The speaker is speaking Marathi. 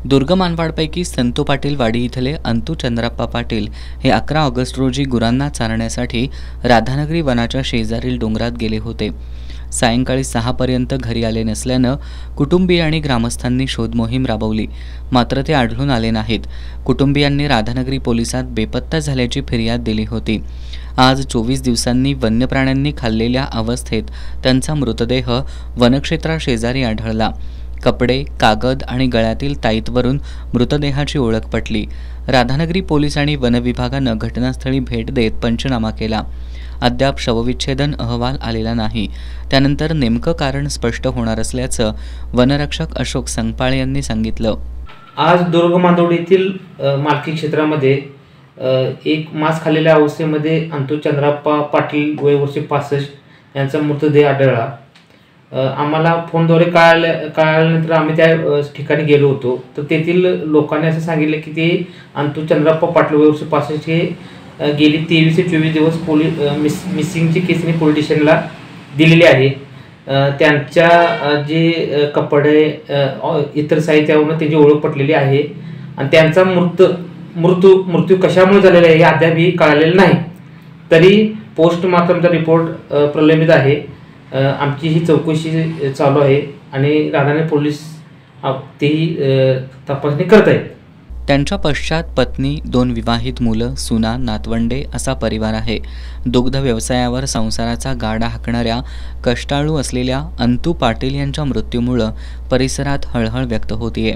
दुर्गमानवाडपैकी संतू पाटील वाडी इथले अंतू चंद्रप्पा पाटील हे 11 ऑगस्ट रोजी गुरांना चारण्यासाठी राधानगरी वनाच्या शेजारील डोंगरात गेले होते। सायंकाळी 6 पर्यंत घरी आले नसल्यानं कुटुंबीय आणि ग्रामस्थांनी शोध मोहीम राबवली, मात्र ते आढळून आले नाहीत। कुटुंबियांनी राधानगरी पोलिसात बेपत्ता झाल्याची फिर्याद दिली होती। आज 24 दिवसांनी वन्य प्राण्यांनी खाल्लेल्या अवस्थेत त्यांचा मृतदेह वनक्षेत्राशेजारी आढळला। कपडे, कागद आणि गळ्यातील ताईतवरून मृतदेहाची ओळख पटली। राधानगरी पोलीस आणि वनविभागानं घटनास्थळी भेट देत पंचनामा केला। अद्याप शवविच्छेदन अहवाल आलेला नाही। त्यानंतर नेमकं कारण स्पष्ट होणार असल्याचं वनरक्षक अशोक संगपाळे यांनी सांगितलं। आज दुर्गमानवाडी येथील मालकी क्षेत्रामध्ये एक मांस खाल्लेल्या अवस्थेमध्ये अंतू चंद्रप्पा पाटील वय वर्ष 65 यांचा मृतदेह आढळला। आम्हाला फोनद्वारे कळाल्यानंतर आम्ही त्या ठिकाणी गेलो होतो। तर तेथील लोकांनी असं सांगितलं की ते अंतू चंद्रप्पा पाटील वय वर्ष 65 हे गेली 23 ते 24 दिवस मिसिंगची केसनी पोलीस स्टेशनला दिलेली आहे। त्यांच्या जे कपडे इतर साहित्यावरून त्याची ओळख पटलेली आहे आणि त्यांचा मृत्यू कशामुळे झालेला आहे हे अद्यापही कळालेलं नाही। तरी पोस्टमॉर्टमचा रिपोर्ट प्रलंबित आहे। आमची ही चौकशी चालू आहे आणि राधानगरी पोलीस तेही तपासणी करत आहेत। त्यांच्या पश्चात पत्नी, 2 विवाहित मुलं, सुना, नातवंडे असा परिवार आहे। दुग्ध व्यवसायावर संसाराचा गाडा हाकणाऱ्या कष्टाळू असलेल्या अंतू पाटील यांच्या मृत्यूमुळे परिसरात हळहळ व्यक्त होतीये।